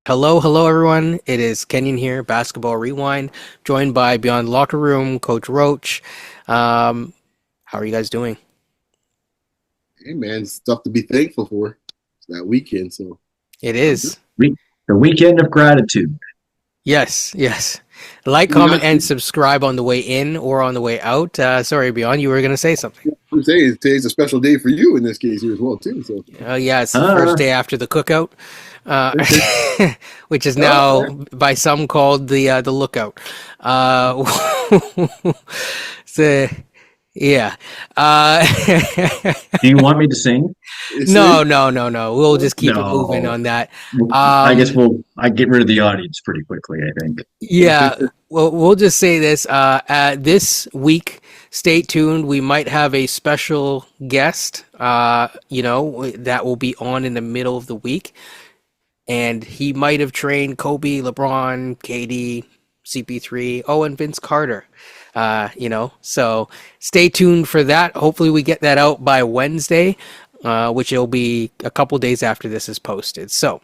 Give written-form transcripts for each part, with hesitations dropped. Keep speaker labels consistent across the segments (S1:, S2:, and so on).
S1: Hello, hello everyone. It is Kenyon here, Basketball Rewind, joined by Beyond the Locker Room, Coach Roach. How are you guys doing?
S2: Hey man, stuff to be thankful for. It's that weekend, so
S1: It
S2: I'm good.
S1: is.
S3: The weekend of gratitude.
S1: Yes, yes. Like,
S2: You're
S1: comment,
S2: not,
S1: and subscribe on the way in or on the way out. Sorry, Beyond, you were going to say something.
S2: I'm saying today's a special day for you in this case here as well too. So
S1: Yeah, it's the first
S3: Uh,
S1: day after the cookout, uh, which is now
S2: oh,
S1: by some called the lookout. Uh, so, yeah. Uh,
S3: do you want me to sing?
S1: No,
S2: see,
S1: no, no, no. We'll just keep it moving
S3: No.
S1: on that.
S3: I guess
S1: Um,
S3: I get rid of the audience pretty quickly, I think.
S1: yeah, well, we'll just say this. This week, stay tuned. We might have a special guest, that will be on in the middle of the week. And he might have trained Kobe, LeBron, KD, CP3, and Vince Carter. So stay tuned for that. Hopefully, we get that out by Wednesday, which will be a couple days after this is posted. So,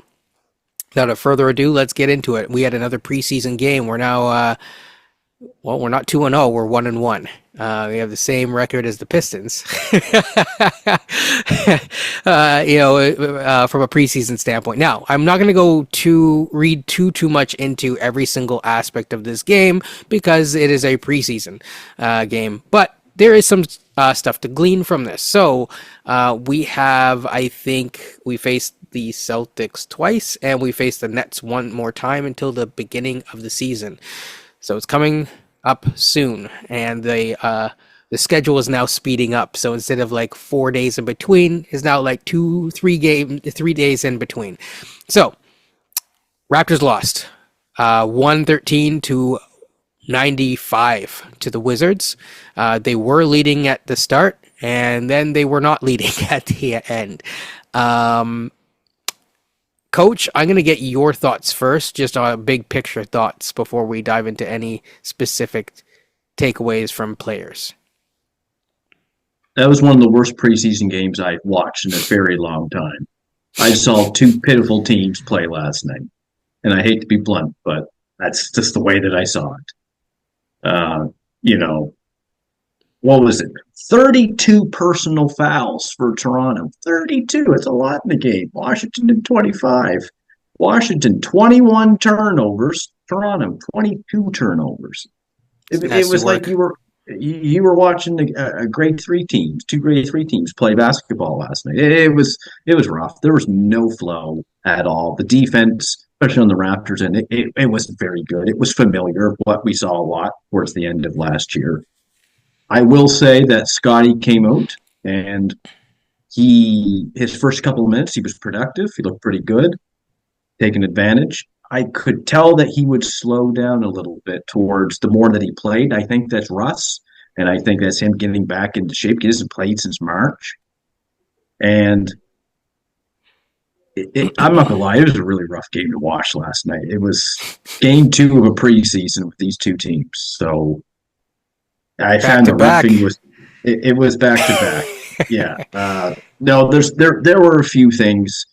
S1: without further ado, let's get into it. We had another preseason game. We're now we're not 2-0. We're 1-1. We have the same record as the Pistons. From a preseason standpoint. Now, I'm not going to go to read too much into every single aspect of this game because it is a preseason game. But there is some stuff to glean from this. So I think we faced the Celtics twice, and we faced the Nets one more time until the beginning of the season. So it's coming up soon, and the schedule is now speeding up. So instead of like 4 days in between, is now like 3 days in between. So Raptors lost 113 to 95 to the Wizards. They were leading at the start, and then they were not leading at the end. Coach, I'm going to get your thoughts first, just on big picture thoughts before we dive into any specific takeaways from players.
S3: That was one of the worst preseason games I've watched in a very long time. I saw two pitiful teams play last night. And I hate to be blunt, but that's just the way that I saw it. Uh, you know, what was it? 32 personal fouls for Toronto. 32. It's a lot in the game. Washington did 25. Washington, 21 turnovers. Toronto, 22 turnovers. It was like you were watching a grade three teams, two grade three teams play basketball last night. It was rough. There was no flow at all. The defense, especially on the Raptors, and it wasn't very good. It was familiar, what we saw a lot towards the end of last year. I will say that Scotty came out and his first couple of minutes he was productive. He looked pretty good, taking advantage. I could tell that he would slow down a little bit towards the more that he played. I think that's Russ, and I think that's him getting back into shape. He hasn't played since March, and I'm not gonna lie, it was a really rough game to watch last night. It was game two of a preseason with these two teams, so I
S1: Back
S3: found
S1: to
S3: the
S1: back.
S3: refing it was back to back. Yeah, no, there were a few things.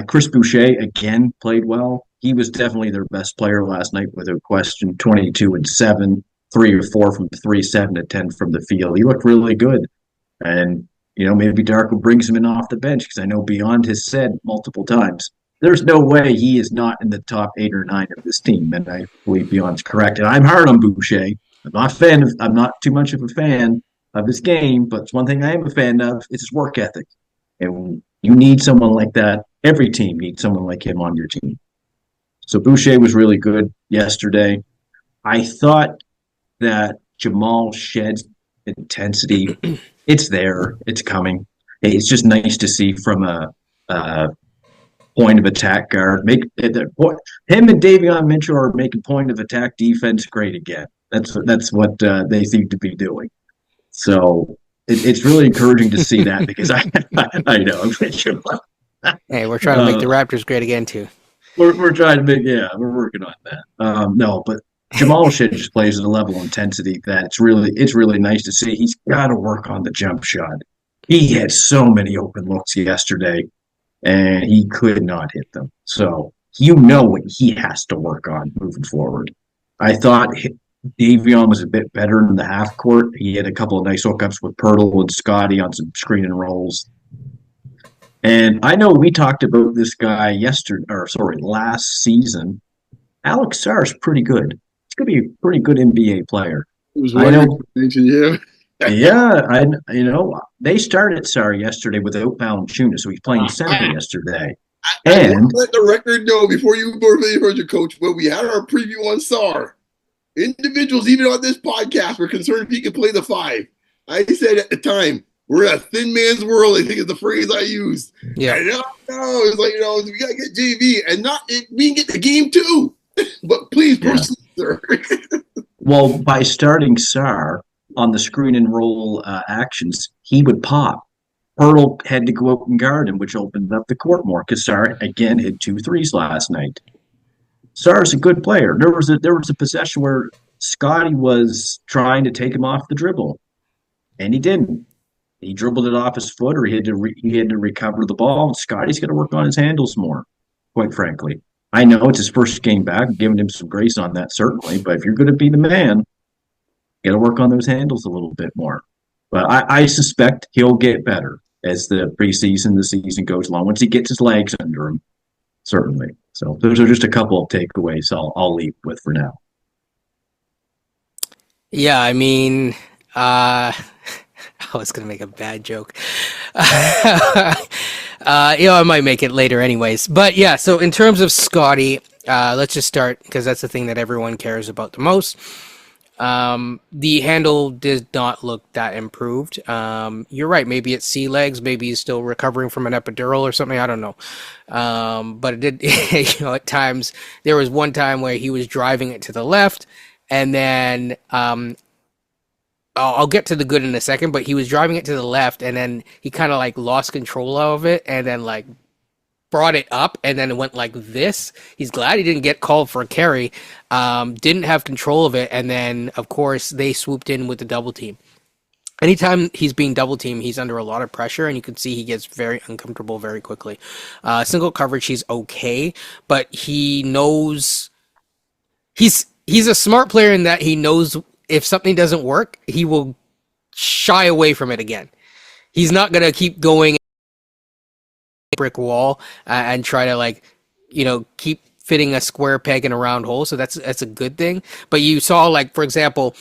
S3: Chris Boucher again played well. He was definitely their best player last night, without question. 22 and 7, 3 or 4 from 3, 7 to 10 from the field. He looked really good, and maybe Darko brings him in off the bench because I know Beyond has said multiple times there's no way he is not in the top 8 or 9 of this team, and I believe Beyond's correct. And I'm hard on Boucher. I'm not too much of a fan of his game, but it's one thing I am a fan of is his work ethic. And you need someone like that. Every team needs someone like him on your team. So Boucher was really good yesterday. I thought that Jamal Shed's intensity, it's there, it's coming. It's just nice to see from a point of attack guard. Him and Davion Mitchell are making point of attack defense great again. That's what they seem to be doing. So it's really encouraging to see that because I know
S1: Hey, we're trying to make the Raptors great again too.
S3: we're trying to we're working on that. No, but Jamal Shea just plays at a level of intensity that it's really nice to see. He's got to work on the jump shot. He had so many open looks yesterday, and he could not hit them. So you know what he has to work on moving forward. I thought Davion was a bit better in the half court. He had a couple of nice hookups with Pirtle and Scotty on some screen and rolls. And I know we talked about this guy last season. Alex Sarr is pretty good. He's going to be a pretty good NBA player.
S2: It was
S3: I
S2: right
S3: know.
S2: yeah.
S3: Yeah, they started Sarr yesterday without Valanciunas, so he's playing center yesterday.
S2: I want to let the record know before you heard your coach, when we had our preview on SAR, individuals even on this podcast were concerned if he could play the 5. I said at the time, we're in a thin man's world, I think is the phrase I used.
S1: Yeah.
S2: I know. It's like, we got to get JV and we can get the game too. But please proceed, sir.
S3: Well, by starting Sarr on the screen and roll actions, he would pop. Pirtle had to go out and guard him, which opened up the court more because Sarr again hit 2 threes last night. Sarr's a good player. There was a possession where Scotty was trying to take him off the dribble, and he didn't. He dribbled it off his foot, or he had to recover the ball. Scotty's got to work on his handles more, quite frankly. I know it's his first game back, giving him some grace on that certainly. But if you're going to be the man, you got to work on those handles a little bit more. But I suspect he'll get better as the season goes along. Once he gets his legs under him, certainly. So those are just a couple of takeaways I'll leave with for now.
S1: Yeah, I mean, I was going to make a bad joke. I might make it later anyways. But yeah, so in terms of Scotty, let's just start because that's the thing that everyone cares about the most. The handle did not look that improved. You're right. Maybe it's sea legs. Maybe he's still recovering from an epidural or something. I don't know. But it did, at times there was one time where he was driving it to the left and then, I'll get to the good in a second, but he was driving it to the left and then he kind of like lost control of it and then like brought it up and then it went like this. He's glad he didn't get called for a carry. Didn't have control of it. And then of course they swooped in with the double team. Anytime he's being double teamed, he's under a lot of pressure and you can see he gets very uncomfortable very quickly. Single coverage, he's okay, but he knows he's a smart player in that he knows if something doesn't work, he will shy away from it again. He's not going to keep going brick wall and try to keep fitting a square peg in a round hole. So that's a good thing. But you saw, like, for example,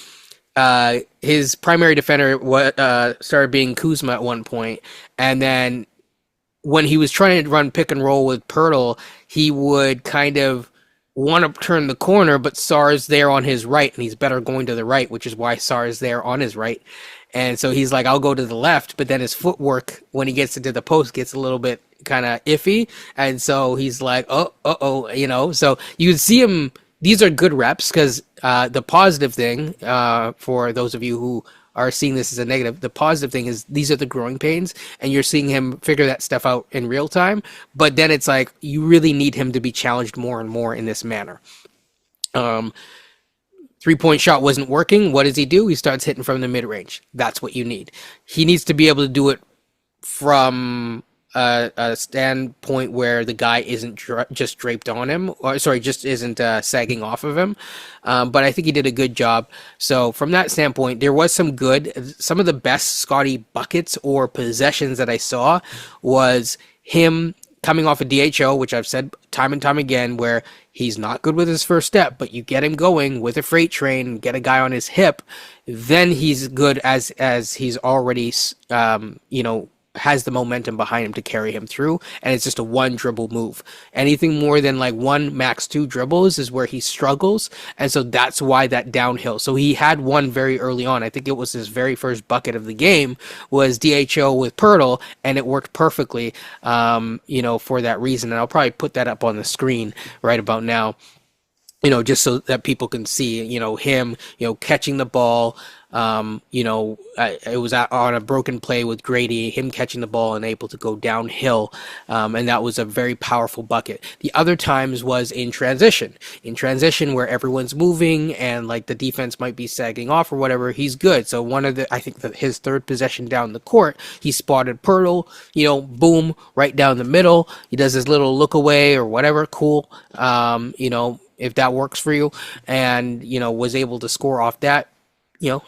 S1: his primary defender started being Kuzma at one point, and then when he was trying to run pick and roll with Pirtle, he would kind of want to turn the corner, but Sarr's there on his right, and he's better going to the right, which is why Sarr is there on his right. And so he's like, I'll go to the left, but then his footwork, when he gets into the post, gets a little bit kind of iffy. And so he's like, so you would see him. These are good reps because the positive thing for those of you who are seeing this as a negative, the positive thing is these are the growing pains and you're seeing him figure that stuff out in real time. But then it's like, you really need him to be challenged more and more in this manner. 3-point shot wasn't working. What does he do? He starts hitting from the mid-range. That's what you need. He needs to be able to do it from a standpoint where the guy isn't just draped on him, just isn't sagging off of him. But I think he did a good job. So from that standpoint, there was some of the best Scotty buckets or possessions that I saw was him coming off a DHO, which I've said time and time again, where he's not good with his first step, but you get him going with a freight train, get a guy on his hip, then he's good as he's already, has the momentum behind him to carry him through, and it's just a one dribble move. Anything more than like one, max 2 dribbles is where he struggles, and so that's why that downhill. So he had one very early on. I think it was his very first bucket of the game was DHO with Pirtle, and it worked perfectly, for that reason. And I'll probably put that up on the screen right about now. just so that people can see, him, catching the ball. It was on a broken play with Gradey, him catching the ball and able to go downhill. And that was a very powerful bucket. The other times was in transition where everyone's moving and like the defense might be sagging off or whatever. He's good. So I think his third possession down the court, he spotted Pirtle, boom, right down the middle. He does his little look away or whatever. Cool. If that works for you, and was able to score off that,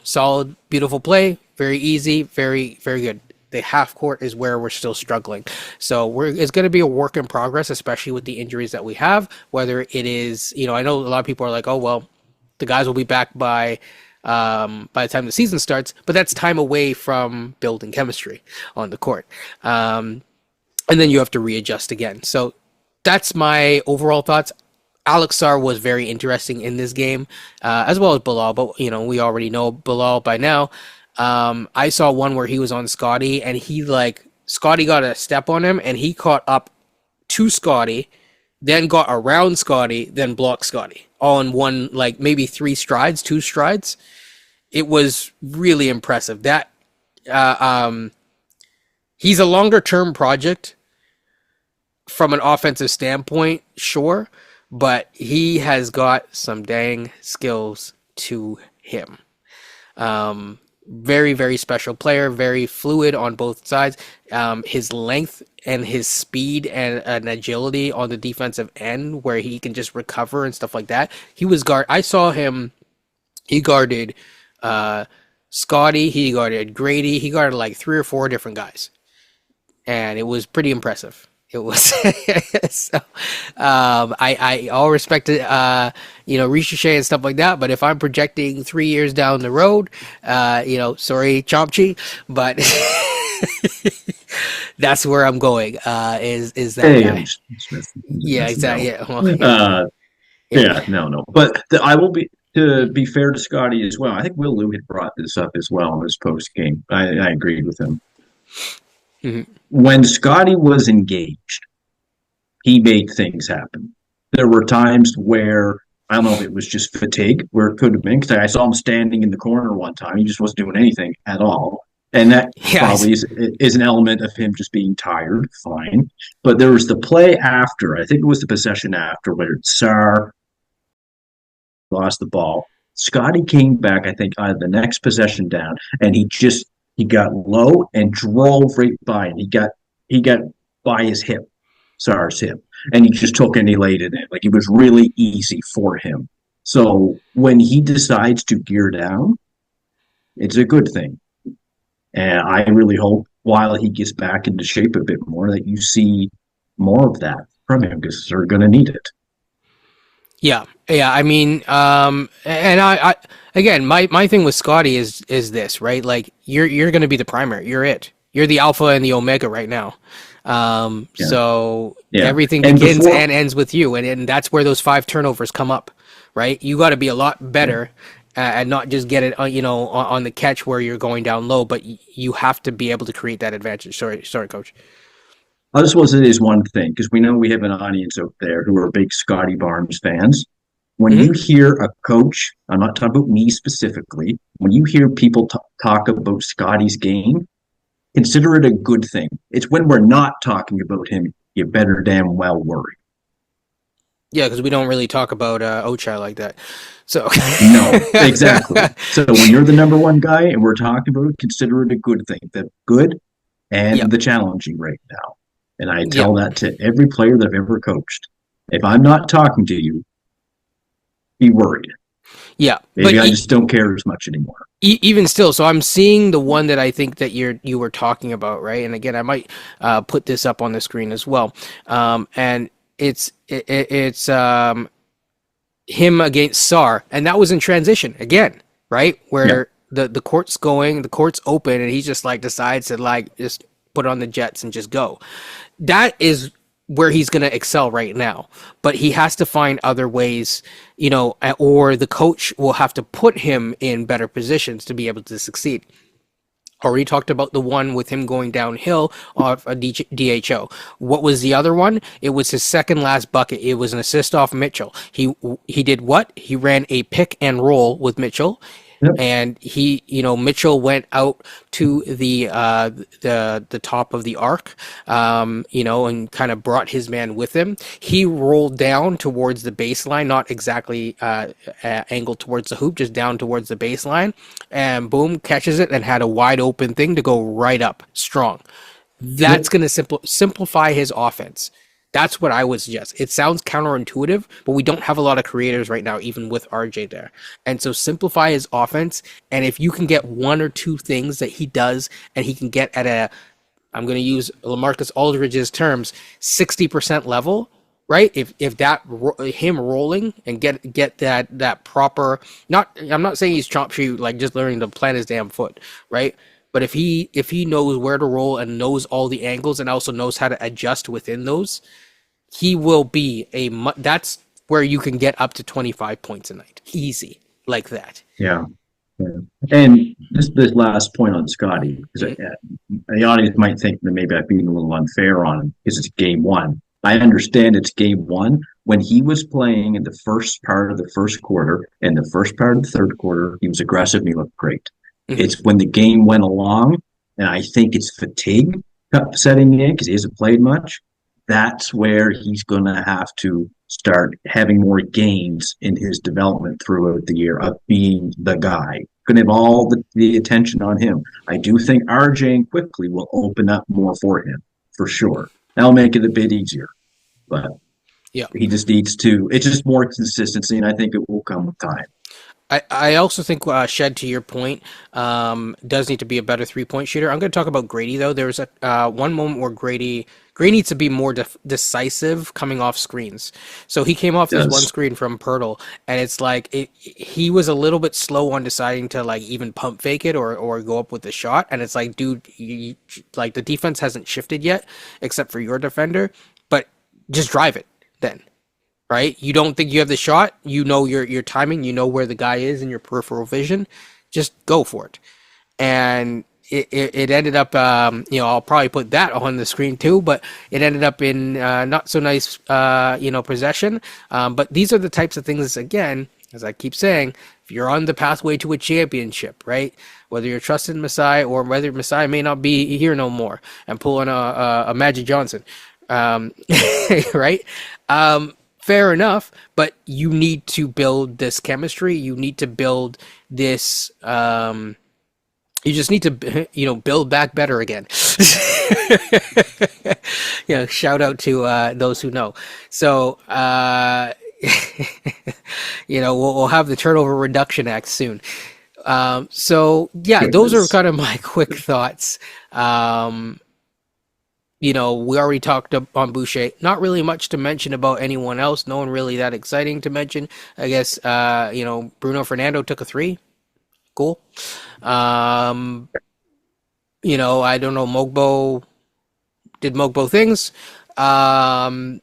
S1: solid, beautiful play, very easy, very, very good. The half court is where we're still struggling, so it's going to be a work in progress, especially with the injuries that we have. Whether it is, I know a lot of people are like, oh well, the guys will be back by the time the season starts, but that's time away from building chemistry on the court, and then you have to readjust again. So that's my overall thoughts. Alex Sarr was very interesting in this game, as well as Bilal, but we already know Bilal by now. I saw one where he was on Scotty, and Scotty got a step on him, and he caught up to Scotty, then got around Scotty, then blocked Scotty, all in one, maybe two strides. It was really impressive. That he's a longer term project from an offensive standpoint, sure. But he has got some dang skills to him. Very, very special player, very fluid on both sides. His length and his speed and agility on the defensive end, where he can just recover and stuff like that. I saw him, he guarded Scotty, he guarded Gradey, he guarded like 3 or 4 different guys. And it was pretty impressive. It was so, I all respect it, Ricochet and stuff like that. But if I'm projecting 3 years down the road, sorry, Chomchi, but that's where I'm going. Is that guy? Yeah, exactly.
S3: No. No. But I will be, to be fair to Scotty as well. I think Will Lou had brought this up as well in his post game. I agreed with him. Mm-hmm. When Scotty was engaged, he made things happen. There were times where, I don't know if it was just fatigue, where it could have been, because I saw him standing in the corner one time. He just wasn't doing anything at all. And that probably is an element of him just being tired, fine. But there was the play after, I think it was the possession after, where Sarr lost the ball. Scotty came back, I think, out of the next possession down, and he got low and drove right by, and he got by his hip, Sarr's hip, and he just took and he laid it in. Like, it was really easy for him. So when he decides to gear down, it's a good thing. And I really hope while he gets back into shape a bit more that you see more of that from him, because they're going to need it.
S1: Yeah. I mean, and I again, my thing with Scotty is this, right? Like, you're going to be the primary. You're the alpha and the omega right now. So everything begins and ends with you, and that's where those 5 turnovers come up, right? You got to be a lot better and not just get it, on the catch where you're going down low, but you have to be able to create that advantage. Sorry, Coach.
S3: I just want to say this one thing, because we know we have an audience out there who are big Scotty Barnes fans. When you hear a coach, I'm not talking about me specifically, when you hear people talk about Scotty's game, consider it a good thing. It's when we're not talking about him, you better damn well worry.
S1: Yeah, because we don't really talk about Ochai like that. So
S3: no, exactly. So when you're the number one guy and we're talking about it, consider it a good thing. The good and the challenging right now. And I tell that to every player that I've ever coached. If I'm not talking to you, be worried.
S1: Yeah.
S3: Maybe I just don't care as much anymore.
S1: Even still, so I'm seeing the one that I think that you were talking about, right? And again, I might put this up on the screen as well. And it's him against Sarr, and that was in transition again, right? Where the court's open, and he just decides to just put on the Jets and just go. That is where he's going to excel right now, but he has to find other ways, or the coach will have to put him in better positions to be able to succeed. Already talked about the one with him going downhill off a DHO. What was the other one? It was his second last bucket. It was an assist off Mitchell. He did what? He ran a pick and roll with Mitchell,
S3: Yep.
S1: and Mitchell went out to the top of the arc, and kind of brought his man with him. He rolled down towards the baseline, not exactly angled towards the hoop, just down towards the baseline, and boom, catches it and had a wide open thing to go right up strong. That's
S3: Yep.
S1: going to simplify his offense. That's what I would suggest. It sounds counterintuitive, but we don't have a lot of creators right now, even with RJ there. And so simplify his offense. And if you can get one or two things that he does and he can get at I'm going to use LaMarcus Aldridge's terms, 60% level, right? If that him rolling and get that proper, I'm not saying he's chomp shoe, like just learning to plant his damn foot, right? But if he knows where to roll and knows all the angles and also knows how to adjust within those, he will be that's where you can get up to 25 points a night. Easy. Like that.
S3: Yeah. Yeah. And this last point on Scotty, because the audience might think that maybe I've been a little unfair on him because it's game one. I understand it's game one. When he was playing in the first part of the first quarter and the first part of the third quarter, he was aggressive and he looked great.
S1: Mhm.
S3: It's when the game went along, and I think it's fatigue setting in because he hasn't played much. That's where he's going to have to start having more gains in his development throughout the year of being the guy. Going to have all the attention on him. I do think RJ and quickly will open up more for him, for sure. That'll make it a bit easier. But
S1: Yeah.
S3: he just needs to, it's just more consistency, and I think it will come with time.
S1: I also think, Shed, to your point, does need to be a better 3-point shooter. I'm going to talk about Gradey, though. There's one moment where Gradey needs to be more decisive coming off screens. So he came off this one screen from Pirtle, and it's like he was a little bit slow on deciding to like even pump fake it or go up with the shot. And it's like, dude, like the defense hasn't shifted yet, except for your defender, but just drive it then. Right? You don't think you have the shot. You know your timing. You know where the guy is in your peripheral vision. Just go for it. And it ended up, I'll probably put that on the screen too, but it ended up in not so nice, possession. But these are the types of things, again, as I keep saying, if you're on the pathway to a championship, right? Whether you're trusting Masai or whether Masai may not be here no more and pulling a Magic Johnson, right? Fair enough, but you need to build this chemistry. You need to build this. You just need to, build back better again. Shout out to those who know. So, we'll have the Turnover Reduction Act soon. Those are kind of my quick thoughts. We already talked on Boucher. Not really much to mention about anyone else. No one really that exciting to mention. I guess, Bruno Fernando took a 3. Cool. I don't know. Mogbo did Mogbo things. The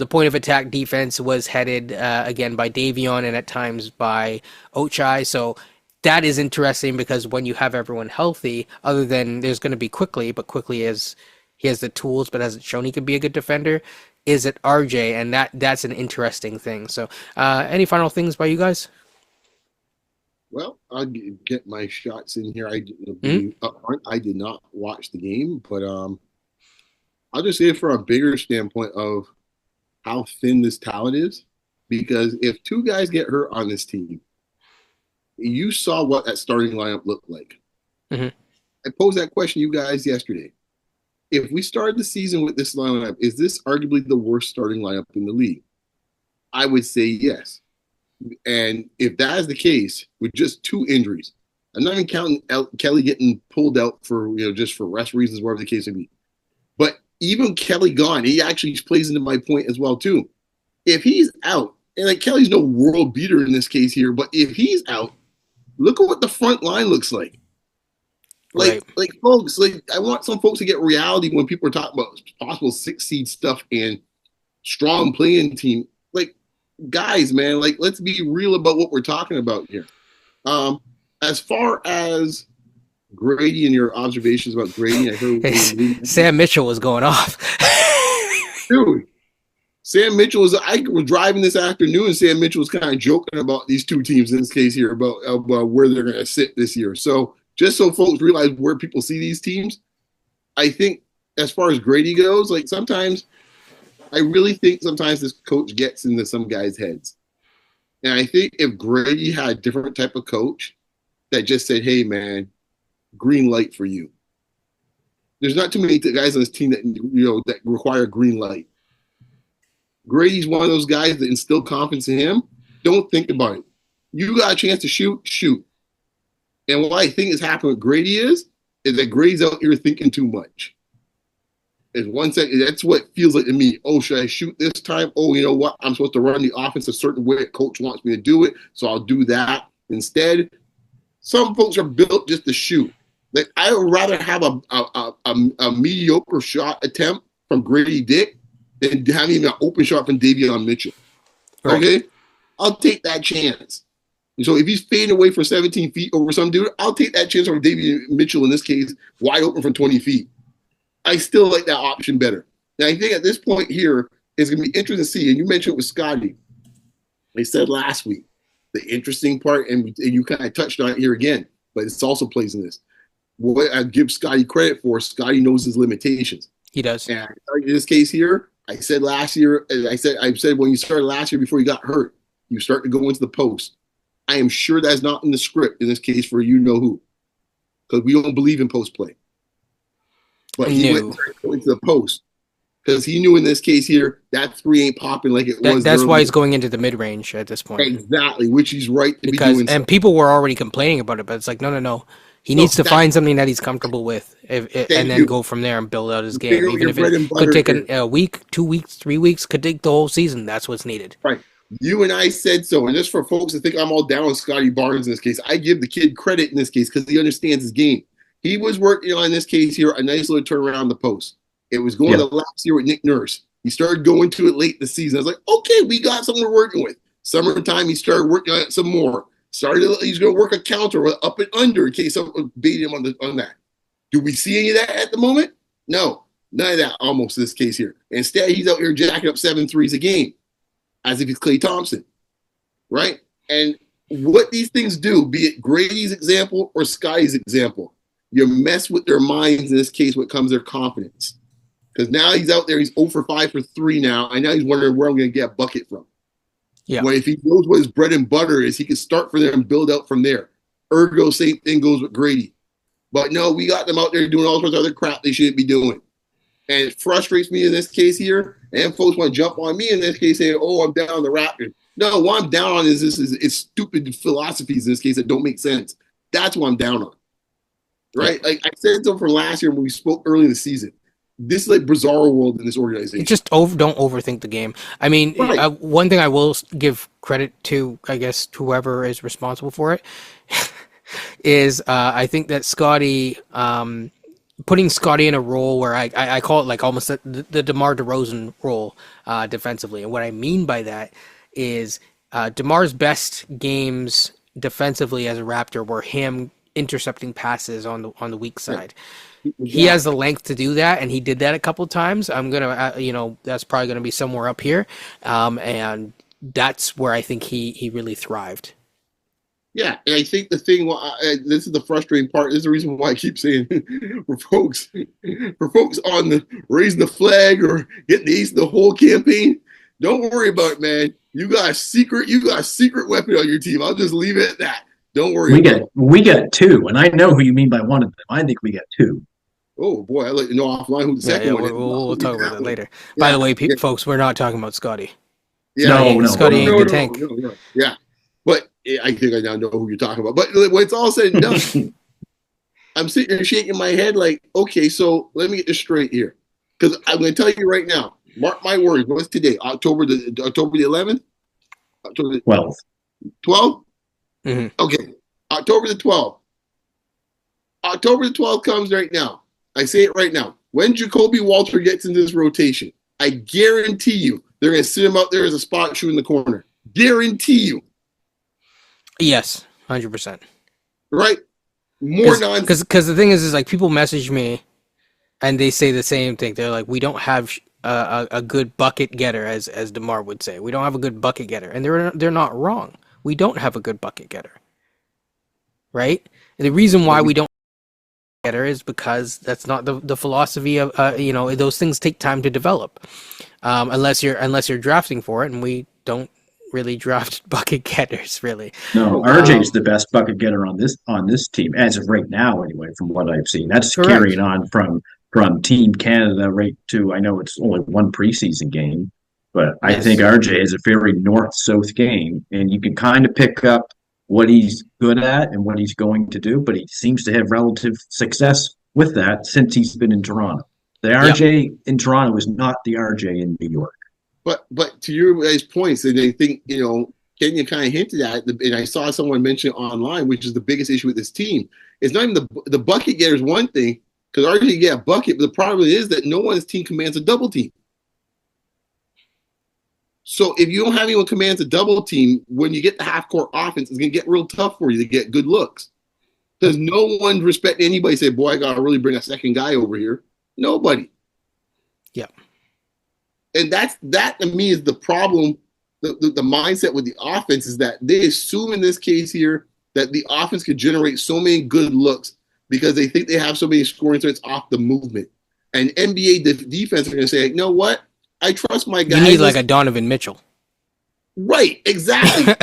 S1: point of attack defense was headed, again, by Davion and at times by Ochai. So that is interesting because when you have everyone healthy, other than there's going to be Quickly, but Quickly is... He has the tools, but hasn't shown he can be a good defender. Is it RJ? And that's an interesting thing. So, any final things by you guys?
S2: Well, I'll get my shots in here. I did not watch the game, but I'll just say from a bigger standpoint of how thin this talent is. Because if two guys get hurt on this team, you saw what that starting lineup looked like.
S1: Mm-hmm.
S2: I posed that question to you guys yesterday. If we started the season with this lineup, is this arguably the worst starting lineup in the league? I would say yes. And if that is the case, with just 2 injuries, I'm not even counting Kelly getting pulled out for just for rest reasons, whatever the case may be. But even Kelly gone, he actually plays into my point as well too. If he's out, and like Kelly's no world beater in this case here, but if he's out, look at what the front line looks like. Like folks, I want some folks to get reality when people are talking about possible 6 seed stuff and strong playing team. Like, guys, man, let's be real about what we're talking about here. As far as Gradey and your observations about Gradey. I heard
S1: Sam Mitchell was going off.
S2: dude. Sam Mitchell I was driving this afternoon, and Sam Mitchell was kind of joking about these two teams in this case here about where they're going to sit this year. So just so folks realize where people see these teams, I think as far as Gradey goes, like sometimes I really think sometimes this coach gets into some guys' heads. And I think if Gradey had a different type of coach that just said, hey, man, green light for you. There's not too many guys on this team that require green light. Gradey's one of those guys that instill confidence in him. Don't think about it. You got a chance to shoot. And what I think has happened with Gradey is that Gradey's out here thinking too much. That's what it feels like to me. Oh, should I shoot this time? Oh, you know what? I'm supposed to run the offense a certain way. Coach wants me to do it, so I'll do that. Instead, some folks are built just to shoot. Like I would rather have a mediocre shot attempt from Gradey Dick than having an open shot from Davion Mitchell. Right. Okay? I'll take that chance. So if he's fading away from 17 feet over some dude, I'll take that chance over Davion Mitchell, in this case, wide open from 20 feet. I still like that option better. Now, I think at this point here, it's going to be interesting to see, and you mentioned it with Scotty. I said last week, the interesting part, and you kind of touched on it here again, but it also plays in this. What I give Scotty credit for, Scotty knows his limitations.
S1: He does.
S2: And in this case here, I said last year, I said when you started last year before you got hurt, you start to go into the post. I am sure that's not in the script in this case for you know who, because we don't believe in post play. But he went into the post because he knew in this case here that three ain't popping like it was.
S1: That's why he's going into the mid range at this point.
S2: Exactly, which he's right to be doing.
S1: And people were already complaining about it, but it's like no. He needs to find something that he's comfortable with, and then go from there and build out his game. Even if it could take a week, 2 weeks, 3 weeks, could take the whole season. That's what's needed.
S2: Right. You and I said so. And just for folks that think I'm all down with Scotty Barnes in this case, I give the kid credit in this case because he understands his game. He was working on, in this case here, a nice little turnaround the post. It was going to last year with Nick Nurse. He started going to it late in the season. I was like, okay, we got someone we're working with. Summertime, he started working on it some more. He's going to work a counter with up and under in case someone beat him on that. Do we see any of that at the moment? No, none of that almost in this case here. Instead, he's out here jacking up 7 threes a game as if he's Klay Thompson, right? And what these things do, be it Gradey's example or Sky's example, you mess with their minds in this case when it comes to their confidence. Because now he's out there, he's 0 for 5 for 3 now, and now he's wondering where I'm going to get a bucket from. Yeah. Well, if he knows what his bread and butter is, he can start from there and build out from there. Ergo, same thing goes with Gradey. But no, we got them out there doing all sorts of other crap they shouldn't be doing. And it frustrates me in this case here. And folks want to jump on me in this case saying, oh, I'm down on the Raptors. No, what I'm down on is stupid philosophies in this case that don't make sense. That's what I'm down on. Right? Like I said so from last year when we spoke early in the season. This is like bizarre world in this organization.
S1: Just don't overthink the game. I mean, one thing I will give credit to, I guess, whoever is responsible for it, is I think that Scotty, putting Scotty in a role where I call it like almost the DeMar DeRozan role defensively. And what I mean by that is DeMar's best games defensively as a Raptor were him intercepting passes on the weak side. He has the length to do that, and he did that a couple of times. I'm gonna, that's probably gonna be somewhere up here, and that's where I think he really thrived.
S2: Yeah, and I think the thing, this is the frustrating part. This is the reason why I keep saying for folks on the raising the flag or getting the ace of the whole campaign, don't worry about it, man. You got a secret weapon on your team. I'll just leave it at that. Don't worry.
S3: We get 2, and I know who you mean by one of them. I think we get 2.
S2: Oh boy, I'd like to know offline who the second one is.
S1: We'll talk about that later. By the way, folks, we're not talking about Scotty.
S3: No.
S1: Scotty ain't the tank.
S2: No. Yeah, but I think I now know who you're talking about. But when it's all said and done, I'm sitting there shaking my head like, okay, so let me get this straight here, because I'm going to tell you right now. Mark my words. What's today? October the 11th. October the
S3: 12th.
S2: 12th.
S1: Mm-hmm.
S2: Okay, October the 12th. October the 12th comes right now. I say it right now. When Jacoby Walter gets into this rotation, I guarantee you they're going to sit him out there as a spot shoe in the corner. Guarantee you.
S1: Yes, 100%.
S2: Right? More nonsense.
S1: Because the thing is like people message me and they say the same thing. They're like, we don't have a good bucket getter, as DeMar would say. We don't have a good bucket getter, and they're not wrong. We don't have a good bucket getter, right? And the reason why we don't getter is because that's not the philosophy of those things take time to develop, unless you're drafting for it, and we don't really draft bucket getters really.
S3: No, RJ's the best bucket getter on this team as of right now, anyway. From what I've seen, that's correct. Carrying on from Team Canada right to, I know it's only one preseason game, but yes. I think RJ is a very north-south game, and you can kind of pick up what he's good at and what he's going to do, but he seems to have relative success with that since he's been in Toronto. The RJ in Toronto is not the RJ in New York.
S2: But to your guys' points, and I think, Kenya kind of hinted at, and I saw someone mention online, which is the biggest issue with this team. It's not even the bucket getter is one thing, because RJ get a bucket, but the problem is that no one's team commands a double team. So if you don't have anyone commands a double team, when you get the half-court offense, it's going to get real tough for you to get good looks. Because no one respect anybody say, boy, I got to really bring a second guy over here. Nobody.
S1: Yeah. And
S2: that to me is the problem. The mindset with the offense is that they assume in this case here that the offense could generate so many good looks because they think they have so many scoring threats off the movement. And NBA defense are going to say, you know what? I trust my guys.
S1: You need like a Donovan Mitchell.
S2: Right, exactly.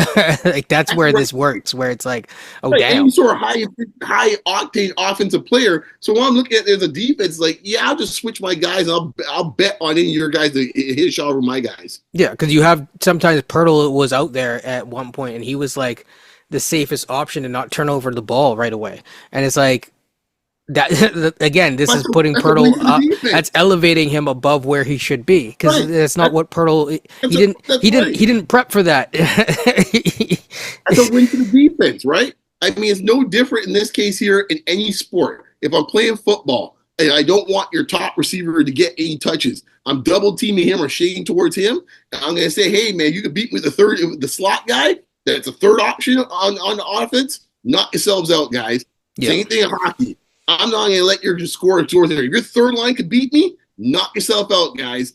S1: Like that's where this works, where it's like, oh,
S2: right.
S1: damn.
S2: Any sort of high octane offensive player. So when I'm looking at there's a defense, like, yeah, I'll just switch my guys. And I'll bet on any of your guys to hit a shot over my guys.
S1: Yeah, because you have sometimes Pirtle was out there at one point, and he was like the safest option to not turn over the ball right away. And it's like that again. This is putting Pirtle up. That's elevating him above where he should be because that's not what Pirtle. He didn't prep for that.
S2: That's a win for the defense, right? I mean, it's no different in this case here in any sport. If I'm playing football and I don't want your top receiver to get any touches, I'm double teaming him or shading towards him. And I'm going to say, hey man, you can beat me with the slot guy. That's a third option on offense. Knock yourselves out, guys. Yeah. Same thing in hockey. I'm not going to let your score towards there. If your third line could beat me, knock yourself out, guys.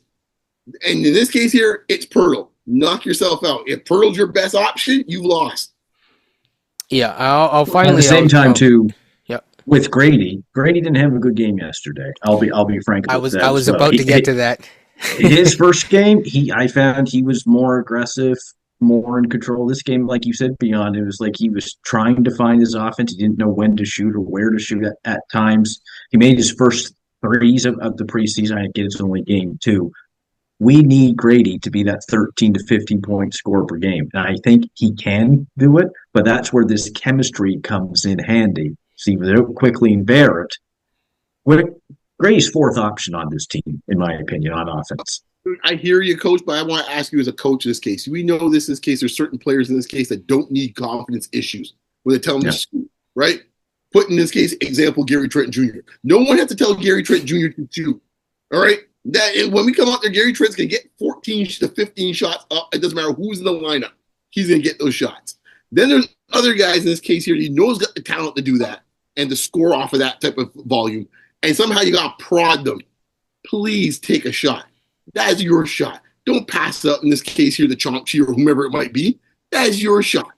S2: And in this case here, it's Pirtle. Knock yourself out. If Pirtle's your best option, you've lost.
S1: Yeah, I'll finally.
S3: At the same time, too. Yeah. With Gradey didn't have a good game yesterday. I'll be frank.
S1: I was about to get to that.
S3: His first game, I found he was more aggressive, more in control. This game, like you said, beyond, it was like he was trying to find his offense. He didn't know when to shoot or where to shoot at times. He made his first threes of the preseason. I get it's only game 2. We need Gradey to be that 13 to 15 point scorer per game. And I think he can do it, but that's where this chemistry comes in handy. See, without Quickly and Barrett, Grady's fourth option on this team, in my opinion, on offense.
S2: I hear you, Coach, but I want to ask you as a coach in this case. We know this case. There's certain players in this case that don't need confidence issues when they tell them to shoot, right? Put in this case, example, Gary Trent Jr. No one has to tell Gary Trent Jr. to shoot, all right? That when we come out there, Gary Trent's going to get 14 to 15 shots up. It doesn't matter who's in the lineup. He's going to get those shots. Then there's other guys in this case here. He knows got the talent to do that and to score off of that type of volume. And somehow you got to prod them. Please take a shot. That is your shot. Don't pass up, in this case here, the Chomsky or whomever it might be. That is your shot,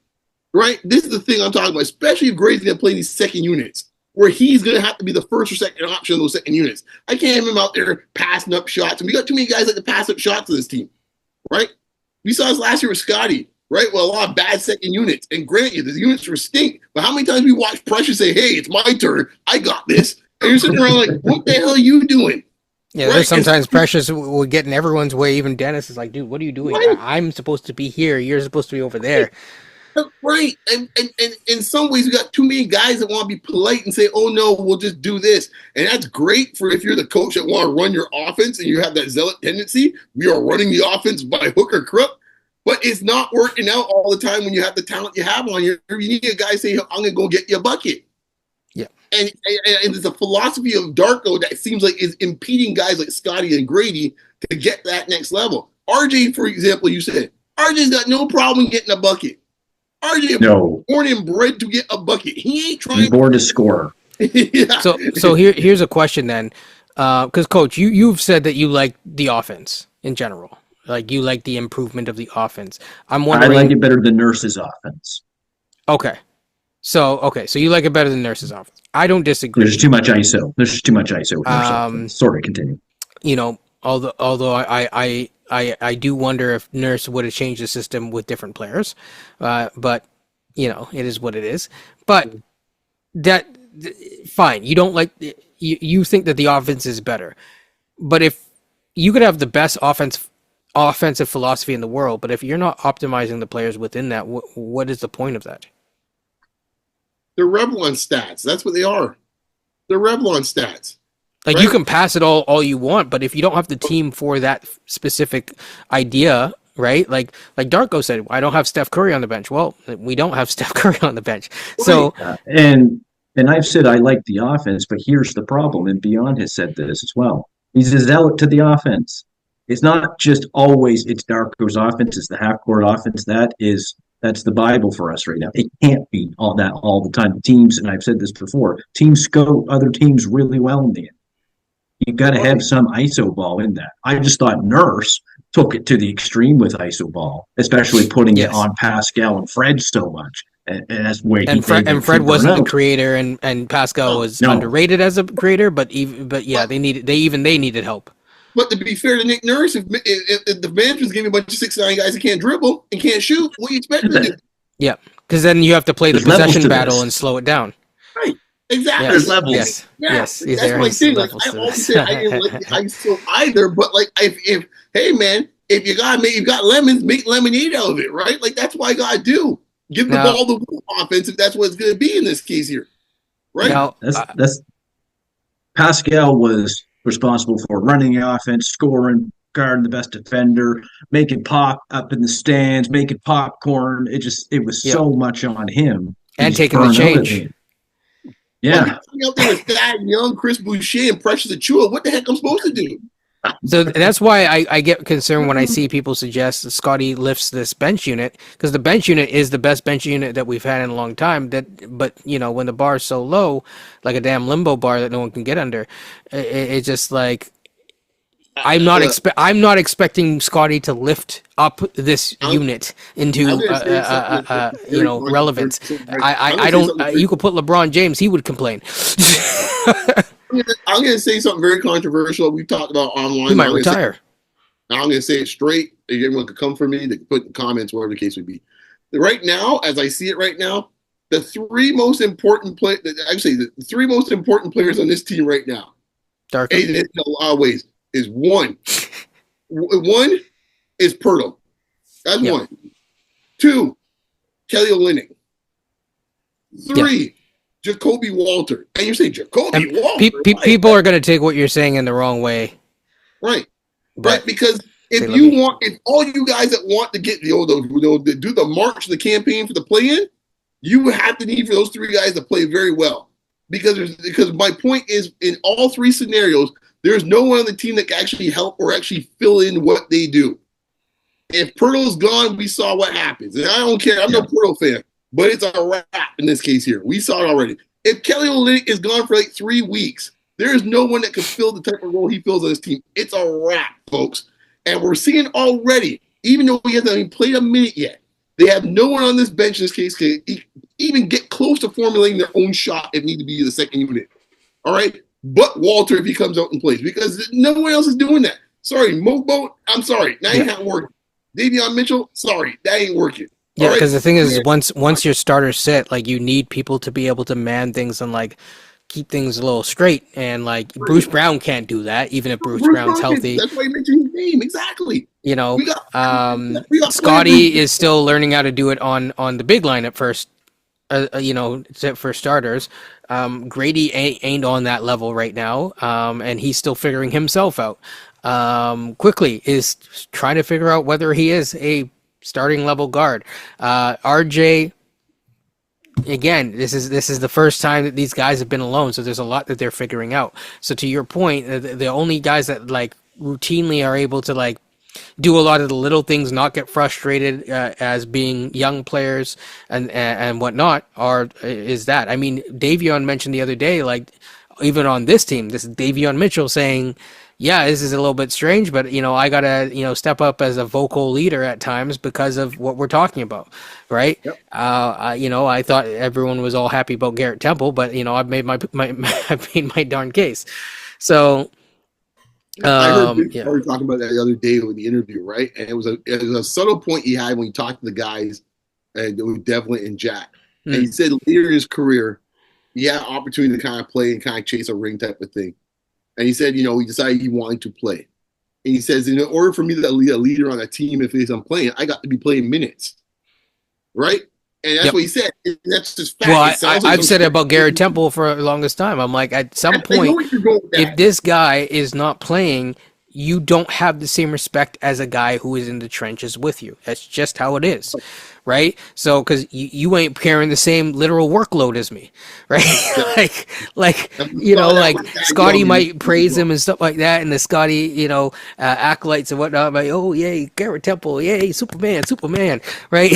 S2: right? This is the thing I'm talking about, especially if Grady's going to play these second units, where he's going to have to be the first or second option of those second units. I can't have him out there passing up shots. And we got too many guys that like to pass up shots to this team, right? We saw this last year with Scotty, right? Well, a lot of bad second units. And granted, the units were stink. But how many times we watch Precious say, hey, it's my turn. I got this. And you're sitting around like, what the hell are you doing?
S1: Yeah, right? There's sometimes Precious will get in everyone's way. Even Dennis is like, dude, what are you doing? Right. I'm supposed to be here. You're supposed to be over there.
S2: Right. And in some ways, we got too many guys that want to be polite and say, oh, no, we'll just do this. And that's great for if you're the coach that want to run your offense and you have that zealot tendency. We are running the offense by hook or crook. But it's not working out all the time when you have the talent you have on you. You need a guy say, I'm going to go get you a bucket.
S1: Yeah.
S2: And it's a philosophy of Darko that seems like is impeding guys like Scotty and Gradey to get that next level. RJ, for example, you said, RJ's got no problem getting a bucket. RJ
S3: No,
S2: born and bred to get a bucket. He ain't trying.
S3: he's born to score.
S2: Yeah.
S1: So here's a question then, because Coach, you've said that you like the offense in general, like you like the improvement of the offense. I'm
S3: I
S1: wondering.
S3: like it better than Nurse's offense.
S1: Okay, so you like it better than Nurse's offense. I don't disagree.
S3: There's too much ISO. There's too much ISO in Nurse's offense. Sorry, continue.
S1: You know, although I do wonder if Nurse would have changed the system with different players, but you know, it is what it is. But that fine. You don't like you think that the offense is better, but if you could have the best offensive philosophy in the world, but if you're not optimizing the players within that, what is the point of that?
S2: They're Revlon stats. That's what they are. They're Revlon stats.
S1: Like
S2: Right.
S1: you can pass it all you want, but if you don't have the team for that specific idea, right? Like Darko said, I don't have Steph Curry on the bench. Well, we don't have Steph Curry on the bench. So
S3: And I've said I like the offense, but here's the problem. And Beyond has said this as well. He's a zealot to the offense. It's not just always it's Darko's offense, it's the half court offense. That's the Bible for us right now. It can't be all that all the time. Teams, and I've said this before, teams scout other teams really well in the end. You've got to have some ISO ball in that. I just thought Nurse took it to the extreme with ISO ball, especially putting it on Pascal and Fred so much. And that's where
S1: Fred wasn't the creator, and Pascal was underrated as a creator, but they needed help.
S2: But to be fair to Nick Nurse, if the bench was giving a bunch of 6'9" guys that can't dribble and can't shoot, what do you expect them to do?
S1: Yeah, because then you have to play the possession battle and slow it down.
S2: Right. Exactly.
S3: There's levels.
S1: Yes.
S2: That's my thing. Like I always said, I didn't like the ISO either. But like, if hey man, if you got lemons, make lemonade out of it, right? Like that's what I gotta do. Give the ball the offense if that's what it's gonna be in this case here, right?
S1: Now,
S3: that's Pascal was responsible for running the offense, scoring, guarding the best defender, making pop up in the stands, making popcorn. It was so much on him.
S1: And taking the change.
S2: Yeah. Out there with Thad Young, Chris Boucher, and Precious Achua, what the heck I'm supposed to do?
S1: So that's why I get concerned when I see people suggest that Scotty lifts this bench unit, because the bench unit is the best bench unit that we've had in a long time. But you know, when the bar is so low, like a damn limbo bar that no one can get under, it's just like I'm not expecting Scotty to lift up this unit into relevance. I don't. You could put LeBron James, he would complain.
S2: I'm going to say something very controversial. We've talked about online.
S1: He might retire.
S2: I'm going to say it straight. If anyone could come for me, they could put in the comments, whatever the case would be. Right now, as I see it right now, the three most important players on this team right now,
S1: Darko.
S2: in a lot of ways, is one is Pirtle. That's one. Two, Kelly Olynyk. Three, Jacoby Walter. And you say Jacoby Walter.
S1: People are going to take what you're saying in the wrong way.
S2: Right. Right. Because if all you guys that want to get do the march, the campaign for the play-in, you have to need for those three guys to play very well. Because my point is, in all three scenarios, there's no one on the team that can actually help or actually fill in what they do. If Pirtle's gone, we saw what happens. And I don't care. I'm no Pirtle fan. But it's a wrap in this case here. We saw it already. If Kelly Olynyk is gone for like 3 weeks, there is no one that can fill the type of role he fills on this team. It's a wrap, folks. And we're seeing already, even though he hasn't even played a minute yet, they have no one on this bench in this case can even get close to formulating their own shot if need to be the second unit. All right? But Walter, if he comes out and plays, because no one else is doing that. Sorry, Mobo, I'm sorry. That ain't not working. Davion Mitchell, sorry, that ain't working.
S1: Yeah, because the thing is, once your starters sit, like you need people to be able to man things and like keep things a little straight. And like Bruce Brown can't do that, even if Bruce Brown's healthy.
S2: That's why I mentioned his name exactly.
S1: You know, Scotty is still learning how to do it on the big line at first. For starters, Gradey ain't on that level right now, and he's still figuring himself out. Quickly is trying to figure out whether he is a starting level guard. RJ, again, this is the first time that these guys have been alone, so there's a lot that they're figuring out. So to your point, the only guys that like routinely are able to like do a lot of the little things, not get frustrated as being young players and whatnot. Is that? I mean, Davion mentioned the other day, like even on this team, this is Davion Mitchell saying, "Yeah, this is a little bit strange, but I gotta step up as a vocal leader at times because of what we're talking about, right?"
S2: Yep.
S1: I thought everyone was all happy about Garrett Temple, but I've made my I've made my darn case. So.
S2: I heard Vince
S1: Yeah.
S2: Carter talking about that the other day with the interview, right? And it was a subtle point he had when he talked to the guys, with Devlin and Jack. And he said later in his career, he had an opportunity to kind of play and kind of chase a ring type of thing. And he said, he decided he wanted to play. And he says, in order for me to lead a leader on a team, if I'm playing, I got to be playing minutes, right? And that's what he said. And that's just fact.
S1: Well, I've said it about Garrett Temple for the longest time. I'm like, at some point, if this guy is not playing, you don't have the same respect as a guy who is in the trenches with you. That's just how it is, right? So, because you ain't carrying the same literal workload as me, right? like Scotty might praise him and stuff like that, and the Scotty, acolytes and whatnot, like, oh yay, Garrett Temple, yay, Superman, right?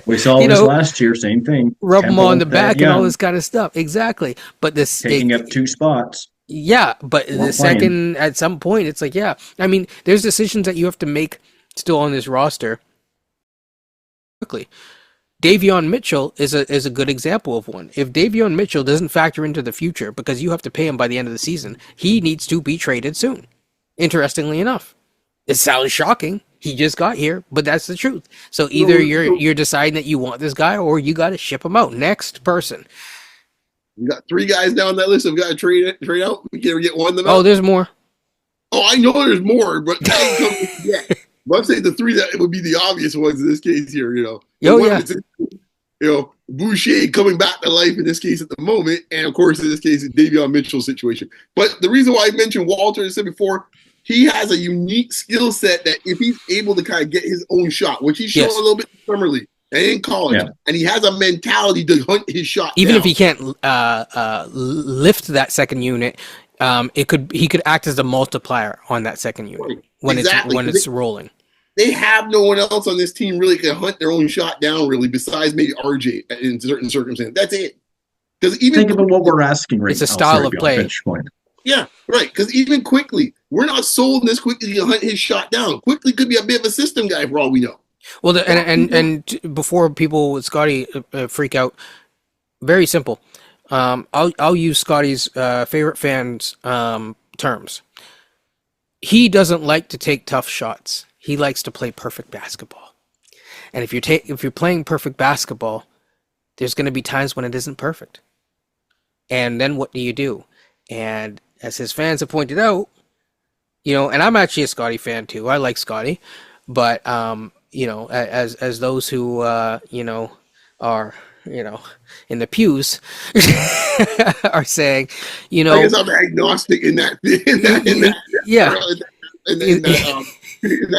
S3: We saw this last year, same thing.
S1: Rub him on the back and all this kind of stuff. Exactly. But
S3: taking up 2 spots.
S1: Yeah, but the second, at some point, it's like, yeah. I mean, there's decisions that you have to make still on this roster. Quickly, Davion Mitchell is a good example of one. If Davion Mitchell doesn't factor into the future because you have to pay him by the end of the season, he needs to be traded soon. Interestingly enough, it sounds shocking. He just got here, but that's the truth. So either you're deciding that you want this guy, or you got to ship him out. Next person.
S2: We got 3 guys down that list. We've got to trade out. We can't get one of them out.
S1: Oh, there's more.
S2: Oh, I know there's more, but but I'm saying the 3 that would be the obvious ones in this case here. Boucher coming back to life in this case at the moment, and of course in this case, it's Davion Mitchell's situation. But the reason why I mentioned Walter, as I said before, he has a unique skill set that if he's able to kind of get his own shot, which he's shown a little bit in summer league and in college, and he has a mentality to hunt his shot.
S1: Even if he can't lift that second unit, he could act as a multiplier on that second unit when it's rolling.
S2: They have no one else on this team really can hunt their own shot down, really, besides maybe RJ in certain circumstances. That's it. Because even
S3: think about what we're asking right now.
S1: It's a style of play.
S2: Yeah, right. Because even Quickly, we're not sold this Quickly to hunt his shot down. Quickly could be a bit of a system guy for all we know.
S1: Well, and before people with Scotty freak out, very simple. I'll use Scotty's favorite fans terms. He doesn't like to take tough shots. He likes to play perfect basketball. And if you're playing perfect basketball, there's going to be times when it isn't perfect. And then what do you do? And as his fans have pointed out, and I'm actually a Scotty fan too. I like Scotty, but as those who are in the pews are saying, I
S2: guess I'm agnostic in that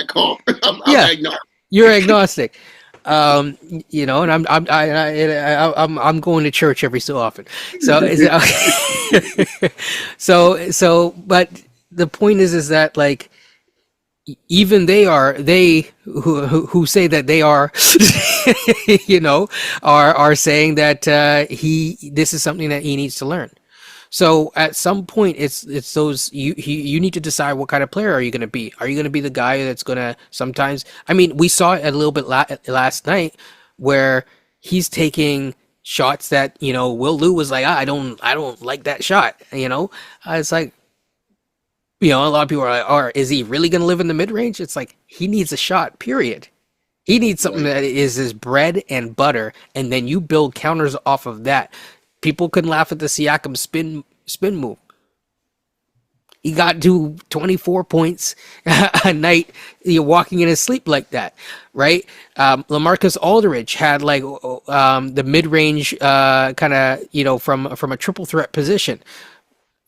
S2: comp. I'm agnostic.
S1: You're agnostic. And I'm going to church every so often. So but the point is that like even they who say that they are are saying that this is something that he needs to learn. So at some point, it's those you need to decide what kind of player are you going to be. Are you going to be the guy that's going to sometimes? I mean, we saw it a little bit last night where he's taking shots that Will Lou was like, I don't like that shot. It's like a lot of people are like, is he really going to live in the mid range? It's like he needs a shot. Period. He needs something that is his bread and butter, and then you build counters off of that. People can laugh at the Siakam spin move. He got to 24 points a night. You're walking in his sleep like that, right? LaMarcus Aldridge had like the mid-range kind of from a triple threat position.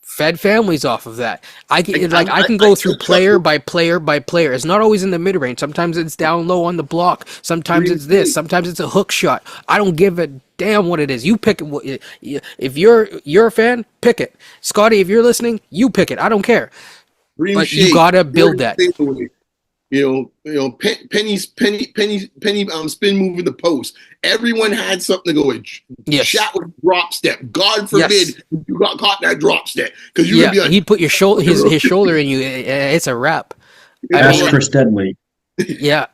S1: Fed families off of that. I can go through player by player by player. It's not always in the mid range. Sometimes it's down low on the block. Sometimes it's this. Sometimes it's a hook shot. I don't give a damn what it is. You pick it. If you're a fan, pick it. Scotty, if you're listening, you pick it. I don't care.
S2: Green
S1: But
S2: shade,
S1: you gotta build that.
S2: Penny spin move in the post. Everyone had something to go with.
S1: Yes.
S2: Shot with drop step. God
S1: Yes.
S2: forbid you got caught in that drop step because you're
S1: Yeah,
S2: gonna be like,
S1: he'd put his shoulder in you. It's a wrap. I
S3: That's
S1: mean,
S3: Chris Deadly.
S1: yeah.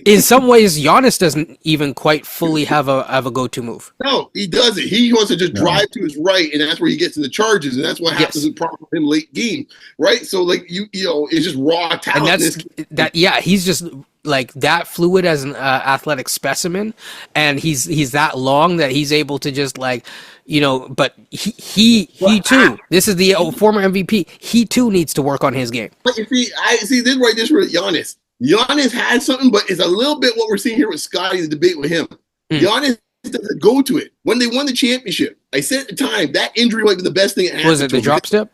S1: In some ways, Giannis doesn't even quite fully have a go-to move.
S2: no, he doesn't. He wants to just
S3: No.
S2: drive to his right, and that's where he gets to the charges, and that's what happens
S1: Yes.
S2: in problem him late game, right? So like it's just raw talent.
S1: And
S2: in this
S1: that. Yeah, he's just like that fluid as an athletic specimen, and he's that long that he's able to just like, But he too. This is the former MVP. He too needs to work on his game.
S2: But you see, I see this right. This with Giannis. Giannis had something, but it's a little bit what we're seeing here with Scotty. The debate with him. Giannis doesn't go to it. When they won the championship, I said at the time that injury might be the best thing that happened.
S1: Was it the drop step?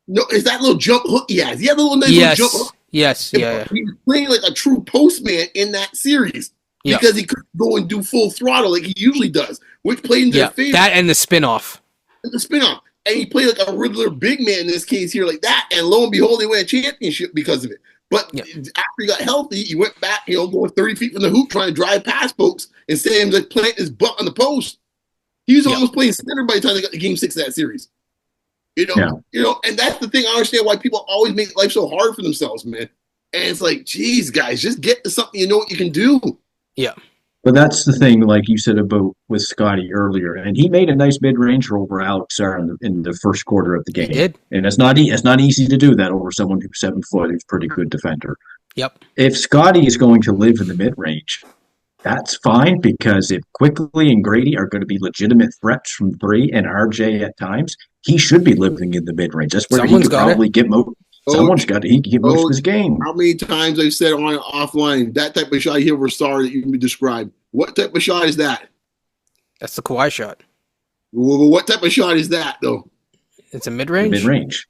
S2: No, it's that little jump hook he has. He had a little nice
S1: Yes.
S2: little jump hook.
S1: Yes. Yeah.
S2: He was playing like a true postman in that series because he couldn't go and do full throttle like he usually does, which played in their favor.
S1: That and the spin off.
S2: The spin off. And he played like a regular big man in this case here like that. And lo and behold, they won a championship because of it. But after he got healthy, he went back, going 30 feet from the hoop, trying to drive past folks instead of him like planting his butt on the post. He was almost playing center by the time they got to game 6 of that series. And that's the thing. I understand why people always make life so hard for themselves, man. And it's like, geez, guys, just get to something you know what you can do.
S1: Yeah.
S3: But that's the thing, like you said about with Scotty earlier, and he made a nice mid-ranger over Alex Sarr in the first quarter of the game.
S1: He did.
S3: And it's not easy to do that over someone who's 7 foot, who's a pretty good defender.
S1: Yep.
S3: If Scotty is going to live in the mid-range, that's fine, because if Quickly and Gradey are going to be legitimate threats from 3 and RJ at times, he should be living in the mid-range. That's where he could probably get most. Someone's got to get most of his game.
S2: How many times I've said on and offline that type of shot you over Sarr that you can describe? What type of shot is that?
S1: That's the Kawhi shot.
S2: Well, what type of shot is that though?
S1: It's a mid-range.
S3: Mid-range.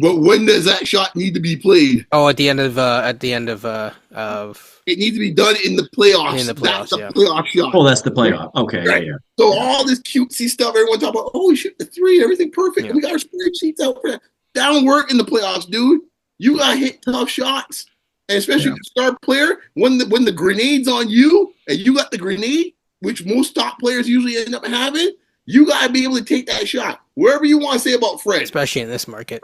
S2: But when does that shot need to be played?
S1: Oh, at the end of
S2: it needs to be done in the playoffs.
S1: In the playoffs,
S2: that's the playoff shot.
S3: Oh, that's the playoff. Okay,
S2: right.
S3: Yeah.
S2: So all this cutesy stuff, everyone talk about, we shoot the 3, everything perfect.
S1: Yeah.
S2: We got our spreadsheets out for that. That don't work in the playoffs, dude. You gotta hit tough shots. And especially the star player, when the grenade's on you and you got the grenade, which most top players usually end up having, you gotta be able to take that shot. Wherever you want to say about Fred.
S1: Especially in this market.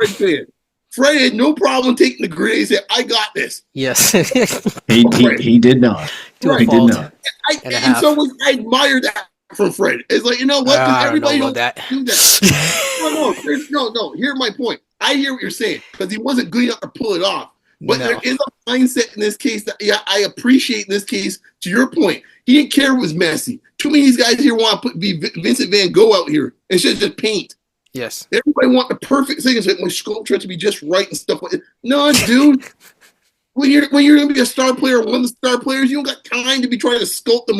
S2: Fred had no problem taking the grenade and said, I got this.
S1: Yes.
S3: He did not.
S2: Right.
S3: He did not.
S2: And so I admire that from Fred. It's like, you know what? Everybody don't do that. No. Here's my point. I hear what you're saying because he wasn't good enough to pull it off. But there is a mindset in this case that I appreciate in this case. To your point, he didn't care if it was messy. Too many of these guys here want to be Vincent Van Gogh out here and just paint.
S1: Yes.
S2: Everybody want the perfect thing. It's like my sculpture to be just right and stuff like that. No, dude. When you're gonna be a star player, one of the star players, you don't got time to be trying to sculpt the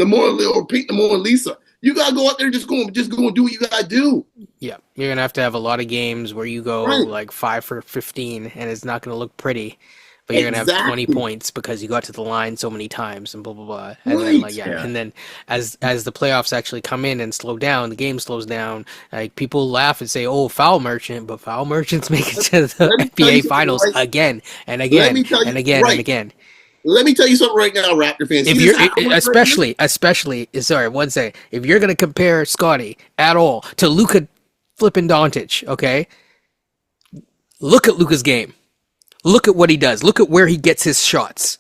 S2: Mona or paint the Mona Lisa. You gotta go out there and just go and do what you gotta do.
S1: Yeah, you're gonna have to have a lot of games where you go like 5 for 15, and it's not gonna look pretty. But you're gonna have 20 points because you got to the line so many times and blah blah blah. And then and then as the playoffs actually come in and slow down, the game slows down. Like people laugh and say, "Oh, foul merchant," but foul merchants make it to the NBA Finals again and again and again and again.
S2: Let me tell you something right now, Raptor fans.
S1: If you're especially sorry, one second. If you're gonna compare Scotty at all to Luka flipping Doncic, okay, look at Luka's game. Look at what he does. Look at where he gets his shots.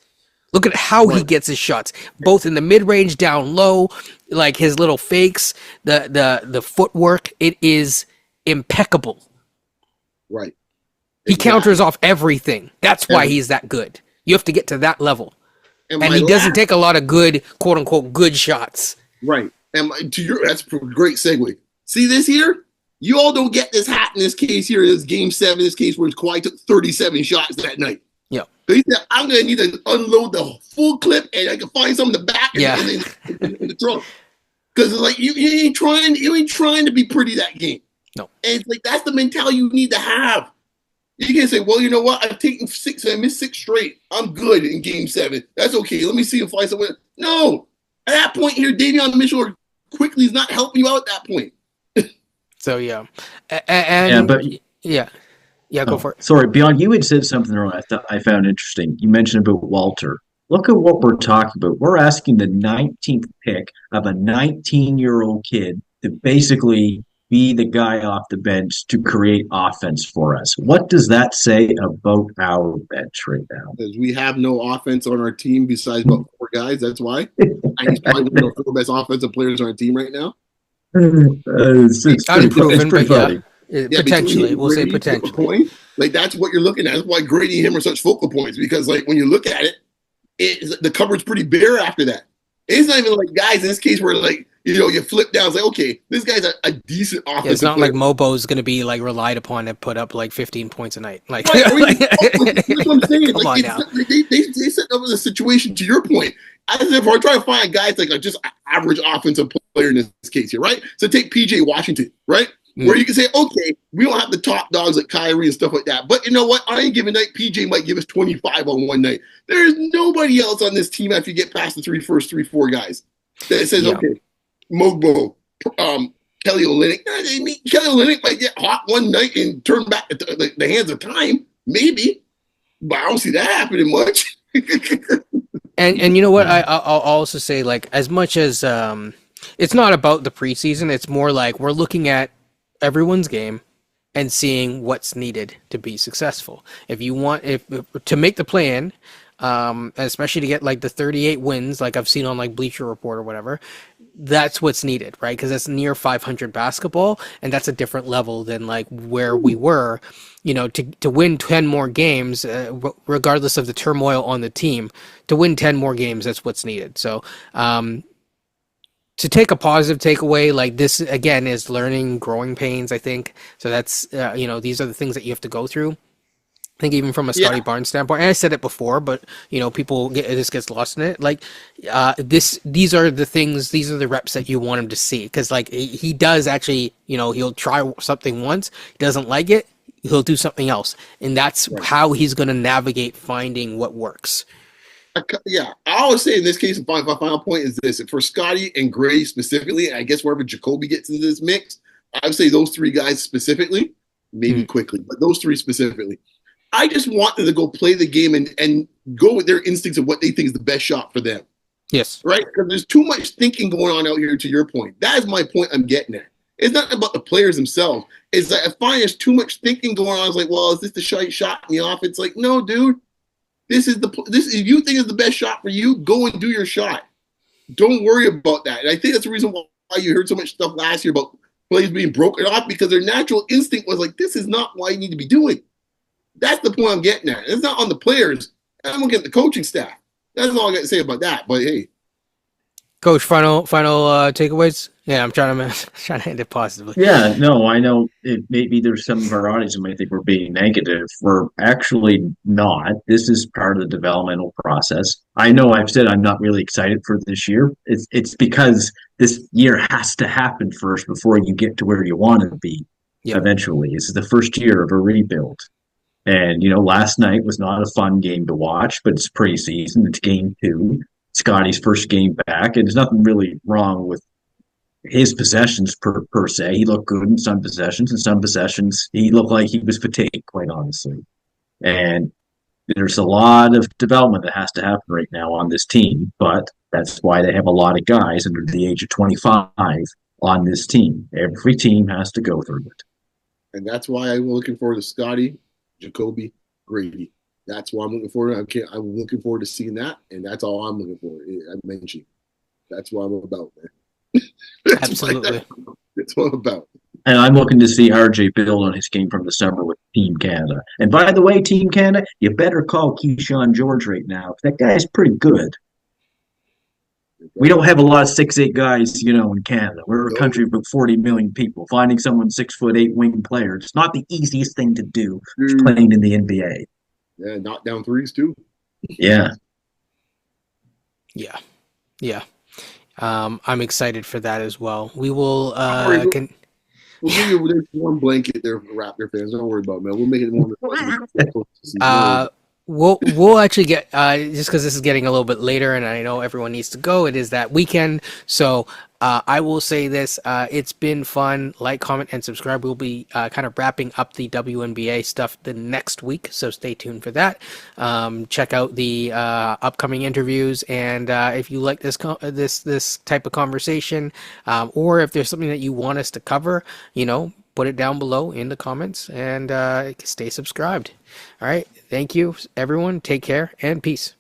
S1: Look at how he gets his shots, both in the mid-range, down low, like his little fakes, the footwork. It is impeccable.
S2: Right.
S1: He counters off everything. That's why he's that good. You have to get to that level. And he doesn't take a lot of good, quote-unquote, good shots.
S2: Right. And that's a great segue. See this here? You all don't get this hat in this case here. This game 7, this case where Kawhi took 37 shots that night.
S1: Yeah.
S2: So he said, I'm going to need to unload the full clip and I can find some in the back and in the trunk. Because it's like, you ain't trying to be pretty that game.
S1: No.
S2: And it's like, that's the mentality you need to have. You can say, well, you know what? I've taken 6 and I missed 6 straight. I'm good in game 7. That's okay. Let me see if I find someone. No. At that point here, Davion Mitchell or Quickly is not helping you out at that point.
S1: So, yeah. Yeah, go for it.
S3: Sorry, Beyond, you had said something earlier I found interesting. You mentioned about Walter. Look at what we're talking about. We're asking the 19th pick of a 19-year-old kid to basically be the guy off the bench to create offense for us. What does that say about our bench right now?
S2: Because we have no offense on our team besides about 4 guys. That's why. And he's probably one of the 4 best offensive players on our team right now.
S1: Unproven, but yeah,
S3: funny.
S1: potentially. We'll say potentially.
S2: Point. Like that's what you're looking at. That's why Gradey and him are such focal points because, like, when you look at it, the cupboard's pretty bare after that. It's not even like guys in this case where like you flip down. It's like okay, this guy's a decent offensive.
S1: Yeah, it's not
S2: player.
S1: like Mobo's going to be like relied upon to put up like 15 points a night. Like,
S2: right, that's what I'm saying.
S1: Come on now.
S2: They set up the situation to your point. As if we're trying to find guys like a just average offensive player in this case here, right? So take PJ Washington, right? Where you can say, okay, we don't have the top dogs like Kyrie and stuff like that. But you know what? On any given night, PJ might give us 25 on one night. There's nobody else on this team after you get past the first 3-4 guys that says, okay, Mogbo, Kelly Olynyk. Kelly Olynyk might get hot one night and turn back the hands of time, maybe. But I don't see that happening much.
S1: And you know what? I'll also say, like, as much as it's not about the preseason, it's more like we're looking at everyone's game and seeing what's needed to be successful. If you want to make the plan, especially to get like the 38 wins, like I've seen on like Bleacher Report or whatever, that's what's needed, right? Because that's near 500 basketball, and that's a different level than like where we were. To win 10 more games, regardless of the turmoil on the team, to win 10 more games, that's what's needed. So, to take a positive takeaway, like this again is learning, growing pains, I think. So that's, these are the things that you have to go through. I think even from a Scotty Barnes standpoint, and I said it before, but people this gets lost in it. Like, these are the things, these are the reps that you want him to see. Cause like he does actually, he'll try something once, he doesn't like it, he'll do something else. And that's how he's going to navigate finding what works.
S2: Yeah, I always say in this case, my final point is this: for Scotty and Gray specifically, I guess wherever Jacoby gets into this mix, I would say those 3 guys specifically, maybe quickly, but those 3 specifically. I just want them to go play the game and go with their instincts of what they think is the best shot for them.
S1: Yes.
S2: Right? Because there's too much thinking going on out here, to your point. That is my point I'm getting at. It's not about the players themselves. It's like I find there's too much thinking going on. It's like, well, is this the shot in the off? It's like, no, dude. This if you think it's the best shot for you, go and do your shot. Don't worry about that. And I think that's the reason why you heard so much stuff last year about plays being broken off, because their natural instinct was like, this is not what you need to be doing. That's the point I'm getting at. It's not on the players. I'm looking at the coaching staff. That's all I got to say about that. But hey,
S1: Coach, final takeaways. Yeah, I'm trying to end it positively.
S3: Yeah, no, I know maybe there's some of our audience who might think we're being negative. We're actually not. This is part of the developmental process. I know I've said I'm not really excited for this year. It's because this year has to happen first before you get to where you want to be. Yep. Eventually, this is the first year of a rebuild. And, last night was not a fun game to watch, but it's preseason. It's game 2. Scotty's first game back. And there's nothing really wrong with his possessions per se. He looked good in some possessions. In some possessions, he looked like he was fatigued, quite honestly. And there's a lot of development that has to happen right now on this team. But that's why they have a lot of guys under the age of 25 on this team. Every team has to go through it.
S2: And that's why I'm looking forward to Scotty, Jacoby, Gradey. That's what I'm looking forward to. I'm looking forward to seeing that, and that's all I'm looking for. I mentioned that's what I'm about, man.
S1: Absolutely.
S2: That's what I'm about.
S3: And I'm looking to see RJ build on his game from the summer with Team Canada. And by the way, Team Canada, you better call Keyshawn George right now. That guy's pretty good. We don't have a lot of 6'8" guys, in Canada. We're a country of 40 million people. Finding someone 6'8" wing player, it's not the easiest thing to do playing in the NBA.
S2: Yeah, knock down threes too.
S3: Yeah.
S1: Yeah. I'm excited for that as well. We will.
S2: We'll give you one blanket there for Raptor fans. Don't worry about it, man. We'll make it more.
S1: we'll actually get just because this is getting a little bit later, and I know everyone needs to go. It is that weekend, so I will say this: it's been fun. Like, comment, and subscribe. We'll be kind of wrapping up the WNBA stuff the next week, so stay tuned for that. Check out the upcoming interviews, and if you like this type of conversation, or if there's something that you want us to cover, put it down below in the comments, and stay subscribed. All right. Thank you, everyone. Take care and peace.